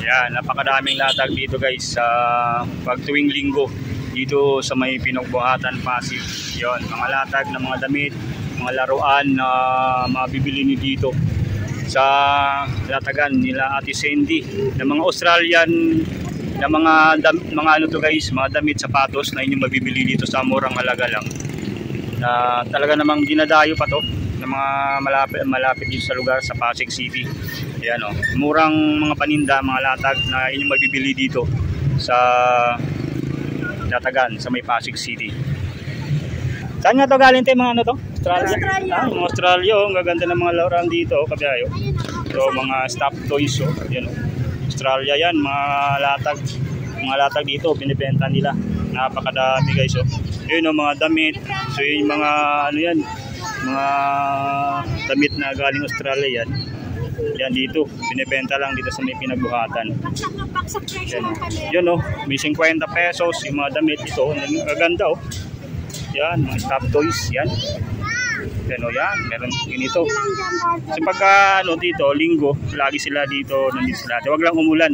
Yan, napakadaming latag dito guys sa pag tuwing linggo dito sa may Pinagbuhatan, Pasig. Yon, mga latag ng mga damit, mga laruan na mabibili niyo dito sa latagan nila Ate Cindy, ng mga Australian na mga ano to guys, mga damit, sapatos na inyong mabibili dito sa murang halaga lang. Na talaga namang dinadayo pa to ng mga malapit dito sa lugar sa Pasig City. Ayan o, murang mga paninda, mga latag na inyong mabibili dito sa latagan sa may Pasig City. Saan nga to galing tayo, mga ano to? Australia. Mga Australia, ang gaganda ng mga laruan dito, kabayo. So mga stuffed toys, yan o. Australia yan, mga latag dito binibenta nila, napakadami guys. Yun o, mga damit. So yung mga ano yan, mga damit na galing Australia yan dito binibenta lang dito sa may Pinagbuhatan. Yun o, may 50 pesos yung mga damit ito, gaganda o. Yan, mga stuffed toys yan. Yan o, yan, meron ganito. Kasi pagka ano dito, linggo, lagi sila dito, nandito sila. Huwag lang umulan.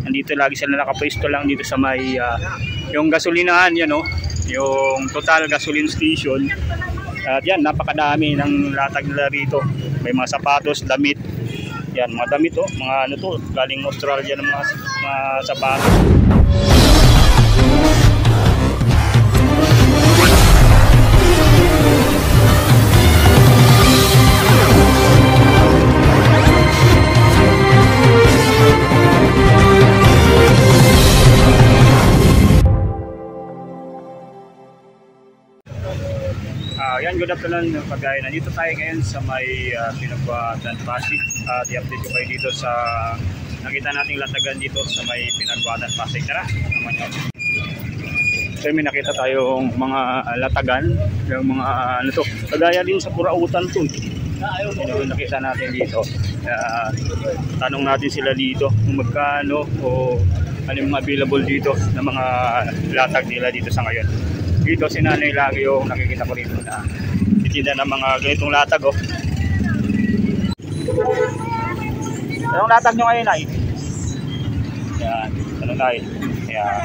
Nandito lagi sila nakapwesto lang dito sa may yung gasolinahan, yan o, yung Total Gasoline Station. At yan, napakadami ng latag nila rito. May mga sapatos, damit. Yan, mga damit o, mga ano to, galing Australia ng mga sapatos. Yan, good afternoon pagkaya. Nandito tayo ngayon sa may Pinagbuhatan, Pasig. I-update ko kayo dito sa nakita nating latagan dito sa may Pinagbuhatan, Pasig. Tara, naman yun. So may nakita tayong mga latagan, yung mga ano to, kagaya din sa Purautan to. Yung nakita natin dito. Tanong natin sila dito kung magkano o ano yung available dito na mga latag nila dito sa ngayon. Dito si nanay lagi yung nakikita ko rito na titinda ng mga ganitong latag oh. Anong latag nyo ngayon ay? Yan, ano tayo? Yan.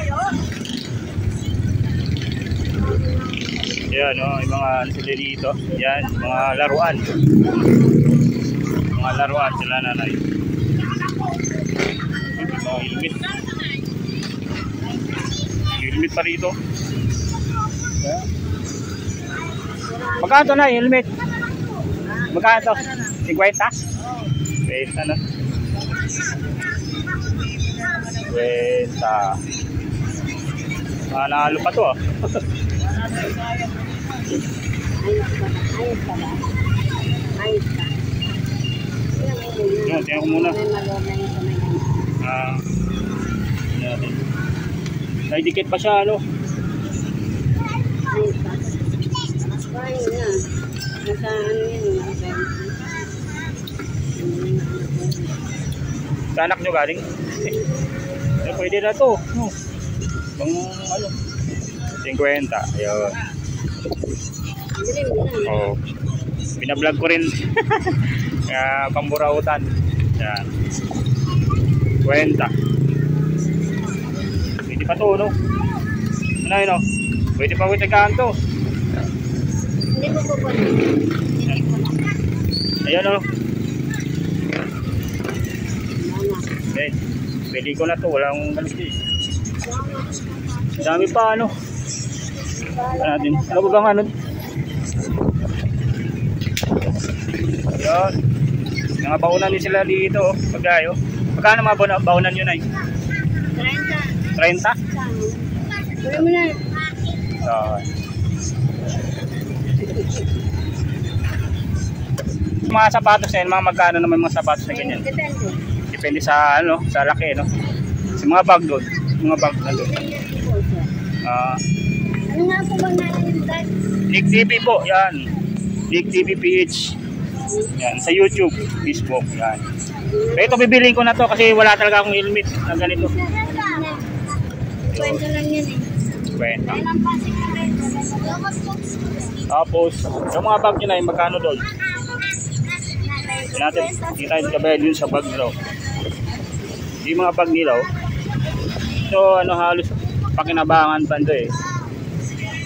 Yan oh, yung mga sila dito. Yan, mga laruan. Mga laruan sila nanay. Mga helmet. Helmet pa rito. Magkano na helmet? Magkano to? 50? 50 na. 50. Nanalo pa to ah. Tingnan ko muna. Ay, dikit pa siya ano. Sa anak nyo galing? Pwede na to. Pang ano? 50. Ayun. Oh. Binablog ko rin. Pang Purautan. Yan. 50. Pwede pa to, no? Ano yun, no? Pwede pa witagaan to. Hindi mo po po. Ayan o. Okay. Pwede ko na to. Walang galusti. Dami pa ano. Natin. Ano ba bang ano? Ayan. Mga baunan din sila dito. Pagkayo. Pagkano mga baunan yun ay? 30. 30? Pwede mo na. Mga sapatos na yun, mga magkano naman mga sapatos na ganyan? Depende sa ano, sa laki, no? Sa mga bag doon, mga bag na doon. Ano nga po bang nalilimutan? Nick TV po, yan. Nick TV PH. Yan, sa YouTube, Facebook, yan. Pero ito bibiliin ko na to kasi wala talaga akong helmet na ganito. 20 lang yan eh. 20. Tapos, yung mga bag nyo na yung magkano doon? Natin, kita yung kabayad yun sa bag nyo. Yung mga bag nila, oh. So ano, halos pakinabangan pa ito eh.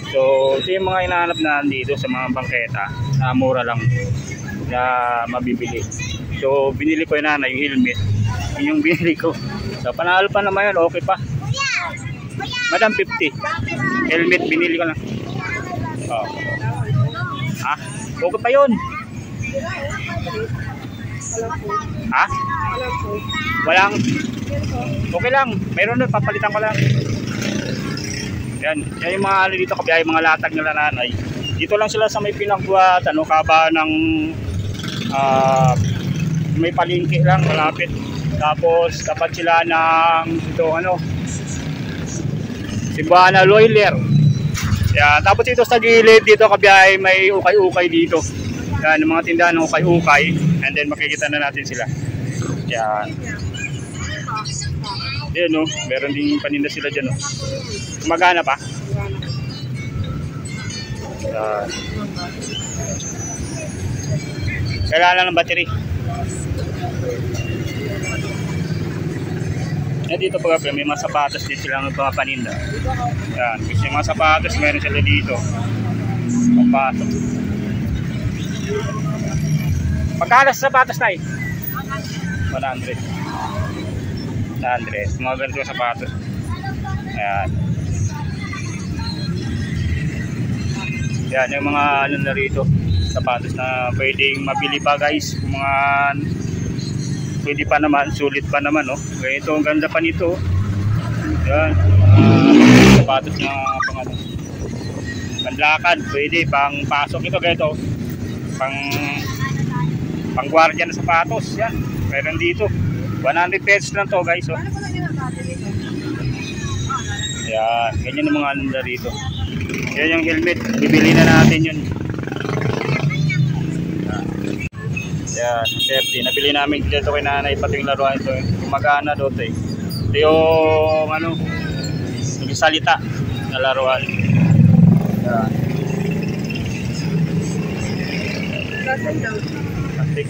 So ito yung mga hinahanap na dito sa mga bangketa na mura lang na mabibili. So binili ko yung nanay, yung helmet. Yun yung binili ko. So panalo pa naman yun, okay pa. Madam 50. Helmet binili ko lang. Oh. Ha? Okay pa yun. Ha? Walang. Okay lang. Mayroon doon, papalitan ko lang. Yan. Yan yung mga dito kabiyahe, mga latag nila nanay. Dito lang sila sa may pinagbuhat, ano, kaba ng may palengke lang, malapit. Tapos tapat sila ng ito, ano, Cebuana Loiler. Yan. Tapos dito sa gilid, dito kabiyahe, may ukay-ukay dito. Yan, mga tindahan ng ukay-ukay. And then makikita na natin sila. Yan. Yan, no? Meron din paninda sila dyan, no? Magana pa? Yan. Kailangan ng battery. Yan, dito pa may mga sapatos din silang mga paninda. Yan. Kasi yung mga sapatos, meron sila dito. Pagpasok. Pagkalas sa sapatos na eh? 100. 100. Mga ganito sapatos. Ayan. Yan yung mga ano na rito. Sapatos na pwedeng mabili pa guys. Mga pwede pa naman. Sulit pa naman. Oh. Ganito ang ganda pa nito. Yan. Sapatos na pang panlakad. Pwede pang pasok ito. Ganito. Pang-guardia na sapatos. Yan. Meron dito. 100 pesos lang to guys. Oh. Yan. Ganyan yung mga ananda rito. Yan yung helmet. Bibili na natin yun. Yan. Safety. Nabili namin dito kay nanay pati yung laruan ito. Gumagana doon eh. Ito yung ano, yung salita na laruan. Yan. Plastic.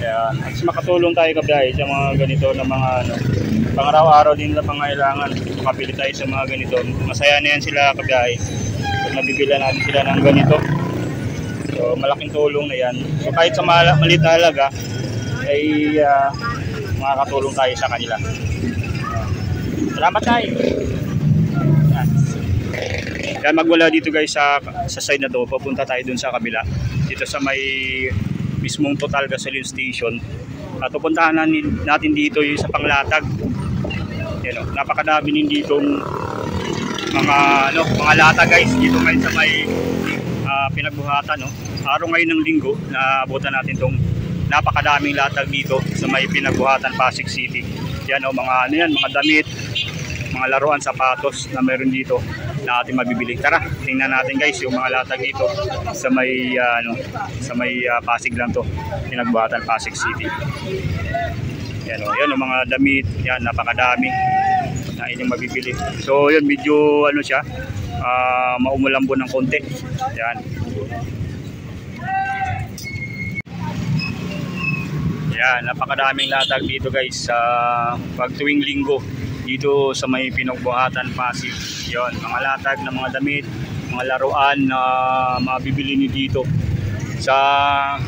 Ayan. Mas makatulong tayo kabiyahe sa mga ganito na mga ano, pang-araw-araw din na pangailangan. Makabili tayo sa mga ganito. Masaya na yan sila kabiyahe. Pag nabibila natin sila ng ganito. So malaking tulong na yan. So kahit sa maliit na halaga ay makakatulong tayo sa kanila. Salamat tayo. Yan, magwala dito guys sa side na to. Papunta tayo dun sa kabila. Dito sa may mismong Total Gasoline Station. At pupuntahan natin dito yung sa panglatag. Yan, oh, napakadami din dito mga latag guys. Dito ngayon sa may pinagbuhatan. No? Araw ngayon ng linggo na abutan natin tong napakadaming latag dito sa may pinagbuhatan Pasig City. Yan, oh, mga ano yan, mga damit, mga laruan, sapatos na meron dito na ating mabibili. Tara, tingnan natin guys yung mga latag dito sa may Pasig lang to, pinagbuhatan Pasig City. Yan o, yan o, mga damit, yan, napakadami na inyong mabibili. So yun, medyo ano siya, maumulambon ng konti. Yan. Yan, napakadaming latag dito guys sa pag tuwing linggo dito sa may pinagbuhatan Pasig. Yon, mga latag na mga damit, mga laruan na mabibili niyo dito sa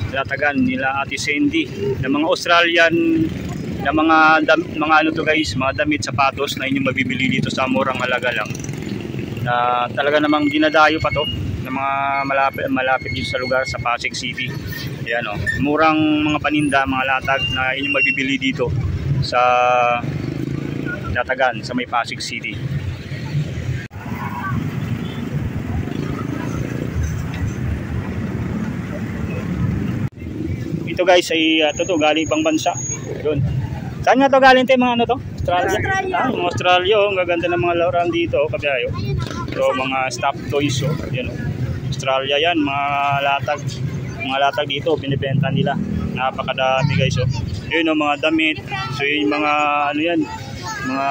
latagan nila Ate Sandy, na mga Australian na mga ano to guys, mga damit, sapatos na inyong mabibili dito sa murang halaga lang. Na talaga namang dinadayo pa to ng mga malapit dito sa lugar sa Pasig City. Ayan o, murang mga paninda, mga latag na inyong mabibili dito sa latagan sa may Pasig City. Ito guys ay galing pang bansa. Doon. Saan nga to galing tayo, mga ano to? Australia. Yung Australia, oh, ang gaganda ng mga laruan dito, oh, kabiyayo. So mga stop toys, oh. Yan, oh. Australia yan, mga latag dito binibenta nila. Napakadami guys, oh. Yun, oh, mga damit. So yung mga ano yan, mga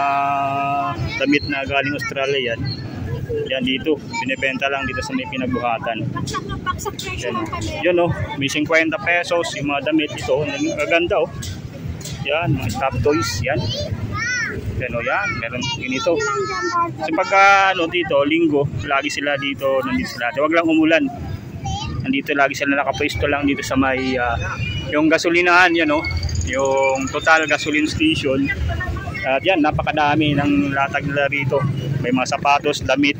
damit na galing Australia yan. Yan dito, binibenta lang dito sa may pinagbuhatan. Baksak presyo Yan, ng panera. yun oh, may 50 pesos yung mga damit ito. Ang ganda oh. Yan, mga stop toys, yan. Yan oh, yan, meron ganito. Kasi pagka ano dito, linggo, lagi sila dito, nandito sila. Huwag lang umulan. Nandito lagi sila nakapwesto lang dito sa may yung gasolinahan, yan oh. Yung Total Gasoline Station. At yan, napakadami ng latag nila rito. May mga sapatos, damit.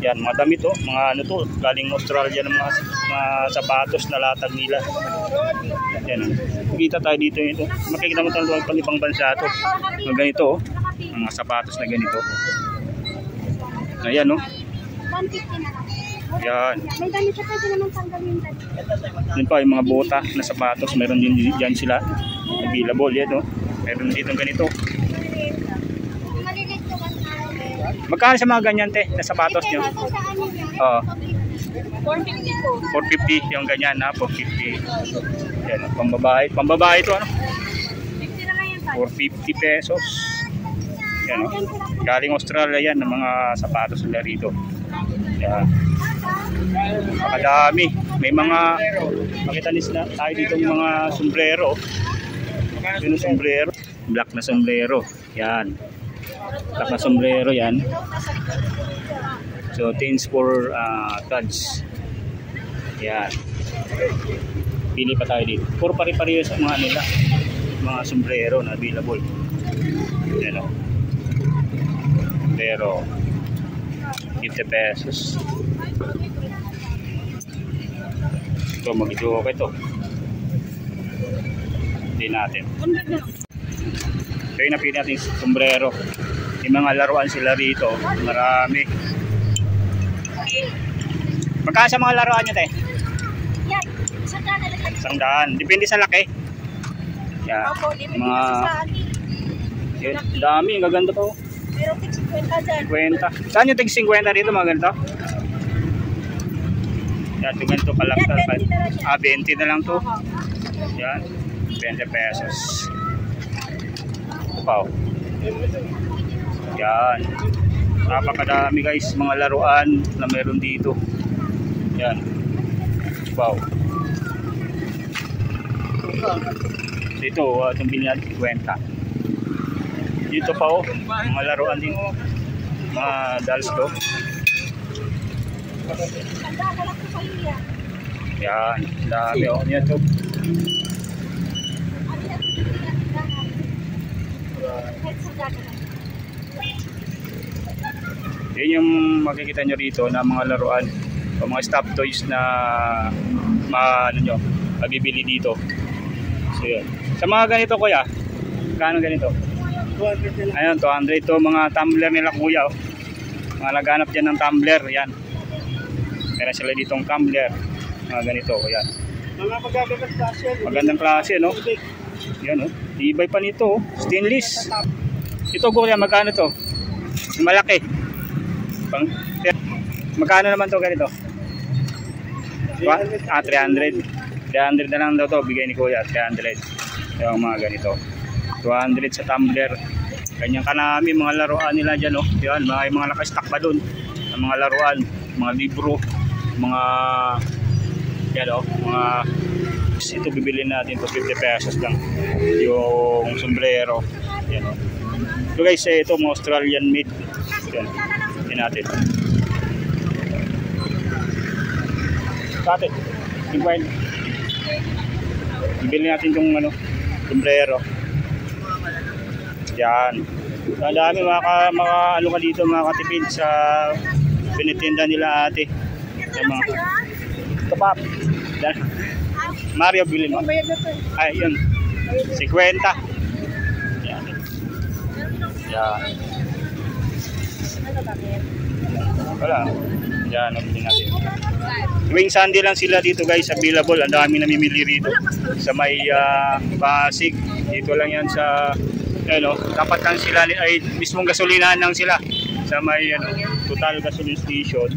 Yan, mga damit oh, mga ano to, galing Australia ng mga sapatos na latag nila. Yan oh. Makita tayo dito ito. Makikita mo tayo pang ibang bansa to. Mga ganito oh, mga sapatos na ganito. Ayan oh. 150 na lang. Yan. May damit sa pwede naman tanggalin dati. Yun pa, yung mga bota na sapatos, meron din dyan sila. Available yan oh. Meron dito ganito. Malilit ko kasi. Magkano sa mga ganyan te, na sapatos nyo? Ito sa ano yan? Oo. 450 po. 450 yung ganyan na, 450. Yan, pambabae. Pambabae ito ano? 50 na lang yan. 450 pesos. Yan o. Galing Australia yan ng mga sapatos nila rito. Yan. Makadami. May mga, makita nila tayo dito yung mga sombrero. Yun yung sombrero. Black na sombrero. Yan. Black na sombrero yan. So, things for cards. Yan. Pili pa tayo dito. Puro pare-pareho sa mga nila. Mga sombrero na available. Yan o. Pero 50 pesos. Ito, mag-joke ito. Hindi natin. Kaya napili natin sombrero. Yung mga laruan sila rito. Marami. Magkano sa mga laruan nyo, te? Yan. Isang $100. Depende sa laki. Yan. Mga... Yan. Dami. Ang gaganda po. Meron tig 50 dyan. 50. Saan yung tig 50 dito mga ganito? Yan. Yung ganito kalaktal. 20 na lang to. Yan. 20 pesos. Wow. Yan. Napakadami guys. Mga laruan na meron dito. Yan. Wow. Dito, itong bilhin natin 50. Dito pa oh, mga laruan din. Mga dolls to. Yan, dami oh. Yan to. Yan yung makikita nyo rito na mga laruan o mga stop toys na ano nyo, mabibili dito. So yun. Sa mga ganito kuya, kano ganito? 200. Ayun, 200 to mga tumbler nila kuya. Oh. Mga naghanap dyan ng tumbler, yan. Meron sila ditong tumbler. Mga ganito, yan. Mga magagandang klase. Magandang klase, no? Yan, oh. Tibay pa nito, oh. Stainless. Ito kuya, magkano to? Malaki. Magkano naman to ganito? 300. 300 na lang daw to, bigay ni kuya, 300. Yung mga ganito. 200 sa tumbler. Ganyan kanami mga laruan nila dyan, oh. Yan, mga nakastock pa dun. Mga laruan, mga libro, mga yan, oh, mga ito bibili natin to 50 pesos lang. Yung sombrero. Yan, oh. So guys, ito mga Australian made. Yan. Yan natin. Kate, 50. Bibili natin yung ano, sombrero. Yan. Ang dami mga ano ka dito, mga katipid sa pinitinda nila ate. Yung mga kapap. Mario, bilhin mo. Ay, yun. 50. Yan. Yan. Wala. Yan, bilhin natin. Tuwing Sunday lang sila dito guys, available. Ang dami namimili rito sa may Pasig. Dito lang yan sa ano, dapat lang sila ay mismong gasolinahan lang sila sa may ano, Total Gasoline Station.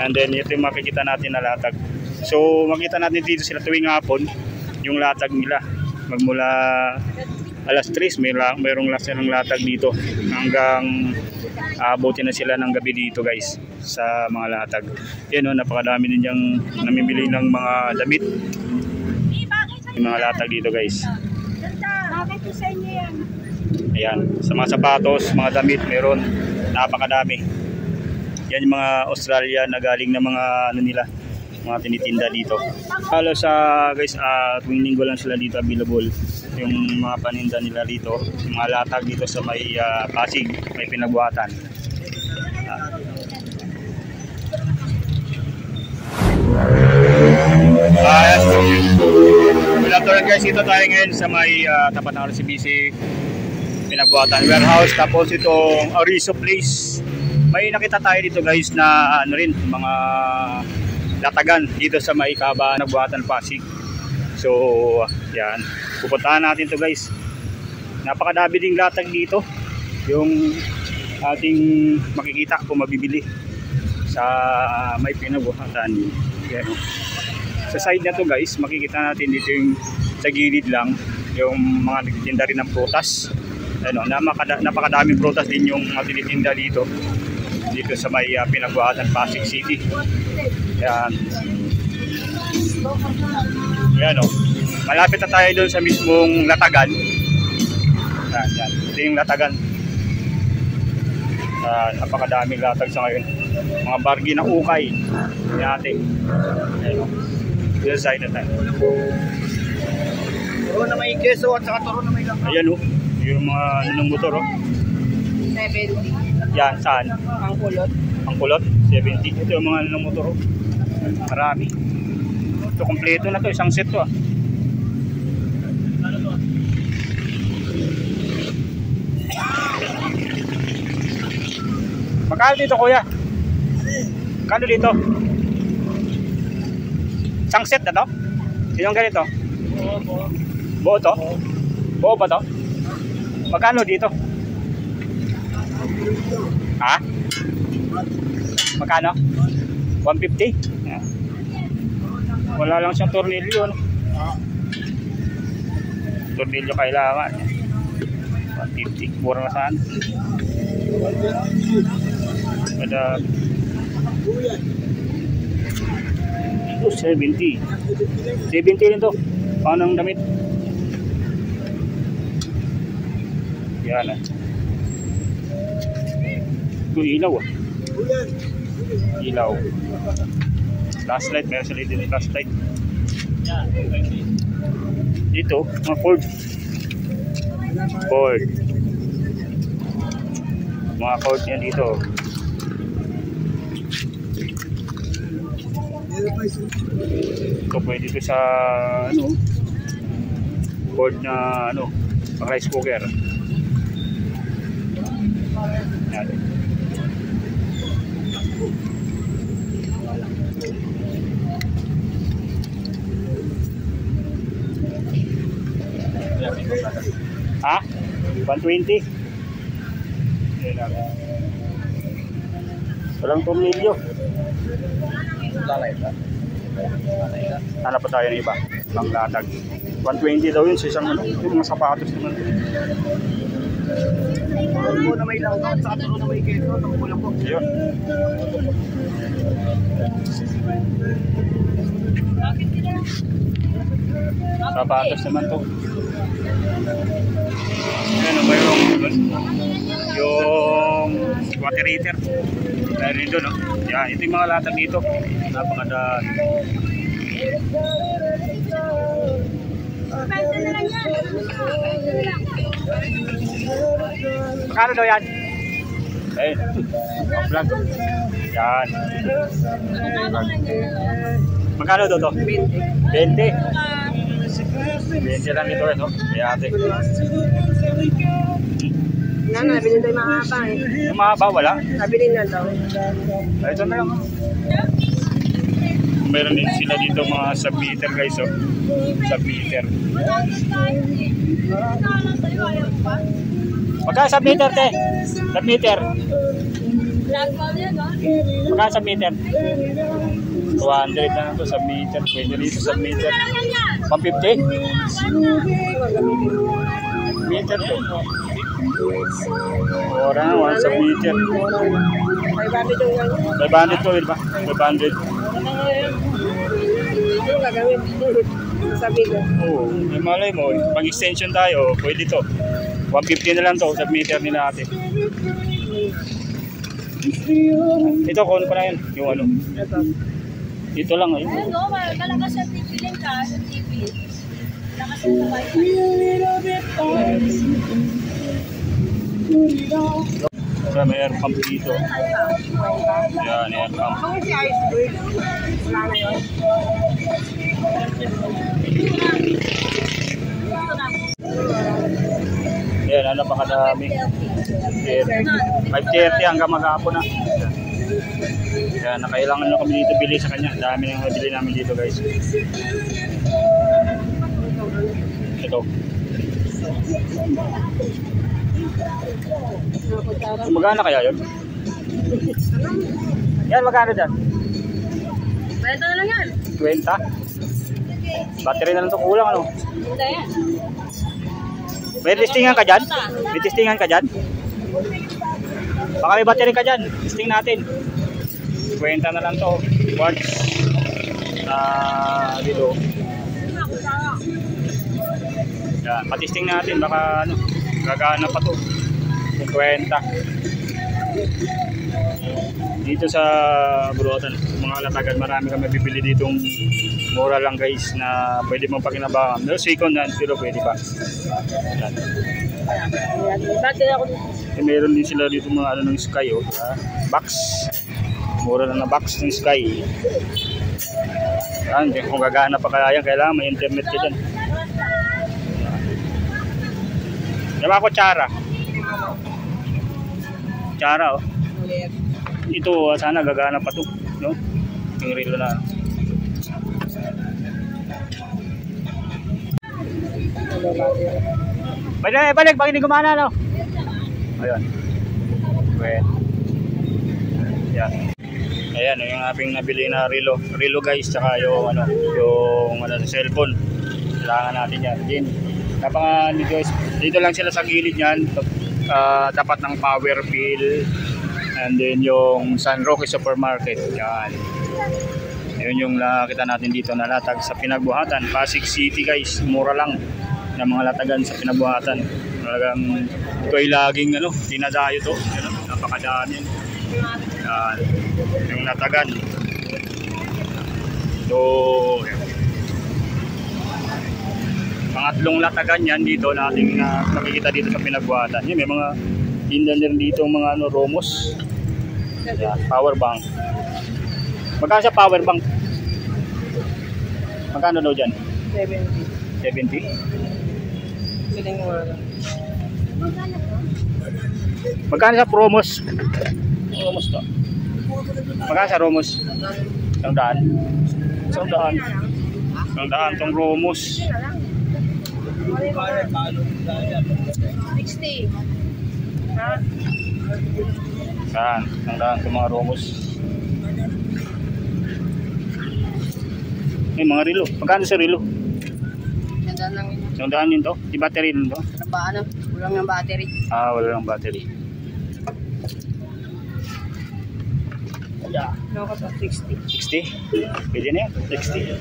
And then ito yung makikita natin na latag. So makita natin dito sila tuwing hapon yung latag nila magmula alas 3 mayroong last ng latag dito hanggang abutin na sila ng gabi dito guys sa mga latag. Yan o, napakadami din yung namimili ng mga damit, yung mga latag dito guys. Bakit ko sa inyo yan? Ayan, sa mga sapatos, mga damit, meron napakadami. Yan yung mga Australia na galing na mga ano nila, mga tinitinda dito. Halos guys, tuwing linggo lang sila dito available yung mga paninda nila dito, yung mga latag dito sa may Pasig, may Pinagbuhatan. Good afternoon guys, ito tayo ngayon sa may tapat ng RCBC Pinagbuhatan warehouse, tapos itong Ariso Place. May nakita tayo dito guys na ano rin, mga latagan dito sa may Pinagbuhatan Pasig. So yan, pupuntahan natin to guys. Napakadami ding latag dito yung ating makikita kung mabibili sa may Pinagbuhatan. Yan. Sa side na to guys, makikita natin dito yung sa gilid lang yung mga nagtitinda rin ng prutas. Ano, napakadaming prutas din yung mga tinitinda dito sa may Pinagbuhatan Pasig City. Yan. Yan o. Malapit na tayo doon sa mismong latagan. Yan, yan. Ito yung latagan. Napakadaming latag sa ngayon. Mga bargain na ukay. Yan natin. Ayan o. Side na tayo. Turo na may keso at saka turo na may langka. Ayan o. Yung mga ng motor o. 70. Yan, saan? Ang kulot. Ang kulot, 70. Ito yung mga ng motor o. Marami. Ito, kompleto na to. Isang set to ah. Magkano dito kuya? Magkano dito? Isang set na to? Yung ganito? Buo to? Buo ba to? Magkano dito? Ha? Magkano? 150? Yeah. Wala lang siyang tornilyo, no? Tornilyo kailangan. 150. Mura na saan? Ada 70. 70 rin to. Paano ang damit? Yan ah. Ito ilaw ah. Ilaw. Flashlight. Meron sila dito flashlight. Dito, mga cord. Cord. Mga cord yan dito. Ito pwede ito sa ano, board na ano, pang rice cooker. Yan. Ha? 120? Walang tornilyo. Hanap pa tayo ng iba, pang latag. 120 daw yun sa isang ano, yung mga sapatos naman. Turo na may langka at saka turo na may keso. Kulang po. Ayun. Sapatos naman to. Ayan, mayroong yung water heater. Dahil rin doon, no? Yan, ito yung mga latag dito. Napakadaan. Magkano daw yan? Eh, vlog. Yan. Magkano daw to? 20. 20 lang ito, no? Kaya ate. Nabili tayo mahaba eh. Yung mahaba, wala? Nabili na daw. Ito na lang. Meron din sila dito mga sub-meter guys, oh. Sub-meter. Magkano sub-meter, te? Sub-meter. Magkano sub-meter? 200 na lang to, sub-meter. Pwede rito sub-meter. 150? Meter to. Ora na, 1 sub-meter. 500 yung ganyan. 500 to, ba? 500. Ano gagawin? Sabi ko. Oo, may malay mo. Pag extension tayo, pwede to. 150 na lang to, sub-meter nila natin. Ito, kunin ko na yun. Yung ano. Dito lang ayun. Ano, malakas sa TV din ka, sa TV. Malakas sa wifi. So, may air pump dito. Yan, air pump. Kung si Iceberg, wala na yun. Yan, ano pa kadami. 5:30 hanggang maghapon na. Yan, nakailangan na kami dito bili sa kanya. Dami nang nabili namin dito, guys. Ito. Magkano kaya yun? Yan, magkano dyan? Benta na lang yan. 20? Battery na lang ito kulang, ano? Benta yan. May listingan ka dyan? May listingan ka dyan? Baka may battery ka dyan. Listing natin. 20 na lang to. Quartz. Dito. Yan, patisting natin. Baka ano, gagana pa to. 50. Dito sa Burotan, mga latagan, marami kami bibili ditong mura lang, guys, na pwede mong pakinabangan. Pero second hand, pero pwede pa. Yan. Meron din sila dito mga ano ng Sky, oh. Box. Mura lang na box ng Sky. Yan, kung gagana pa kaya yan, kailangan may internet ka dyan. Diba ako Chara? Chara, oh. Ito, sana gagana pa to, no? Yung relo na. Balik, pag hindi gumana, no? Ayun. Wait. Yan. Ayan, yung aming nabili na relo. Relo, guys, tsaka yung ano, yung cellphone. Kailangan natin yan. Din. Dito lang sila sa gilid yan. Tapat ng power bill. And then yung San Roque Supermarket. Yan. Yun yung nakita natin dito na latag sa Pinagbuhatan. Pasig City, guys. Mura lang na mga latagan sa Pinagbuhatan. Talagang ito ay laging ano, dinadayo to. Yan, napakadami. Yan. Yung latagan. So, yan. Pangatlong latagan yan dito nating nakikita dito sa Pinagbuhatan. Yan, may mga tinda rin dito mga ano, Romos. Yeah, power bank. Magkano sa power bank? Magkano daw dyan? 70. 70? Piling mo lang. Magkano sa Romos? Romos to. Magkano sa Romos? 100? 100. 100 tong Romos. 60. Ha? Saan? 100 tong mga Romos. Mga relo. Magkano sa relo? Ganda lang yun. 100 yun to? Di battery nun to? Ano? Walang ng battery. Wala lang battery. Yeah. Ano ka pa? 60. 60? Pwede na yan. 60.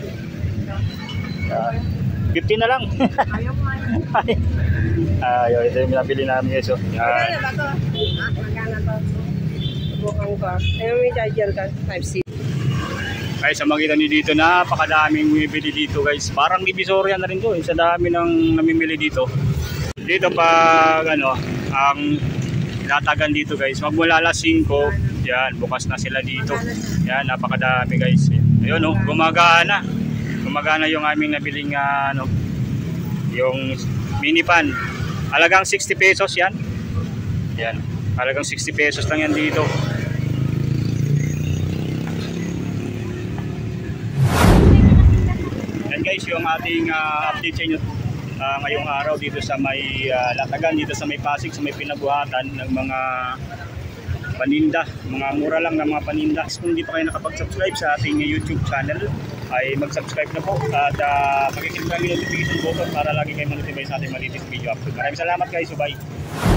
50 na lang. Ayaw mo ayaw. Ayaw, ito yung pinabili namin, guys. Magkano ba to? Magkano to? Subukan ko. Ayaw may charger ka. Type-C. Guys, sa makita nyo dito, napakadaming bumibili dito, guys. Parang Divisoria na rin to, sa dami ng namimili dito. Dito pag ano, ang latagan dito, guys, magmula alas 5, yan, bukas na sila dito. Yan, napakadami, guys. Ayun, oh, gumagana. Gumagana yung aming nabiling ano, yung mini pan. Halagang 60 pesos yan. Yan, halagang 60 pesos lang yan dito. Guys, yung ating update sa inyo ngayong araw dito sa may latagan, dito sa may Pasig, sa may Pinagbuhatan ng mga paninda, mga mura lang na mga paninda. Kung hindi pa kayo nakapag-subscribe sa ating YouTube channel, ay mag-subscribe na po at pakiclick lang yung notification button para lagi kayo ma-notify sa ating malinis video upload. Maraming salamat guys, bye!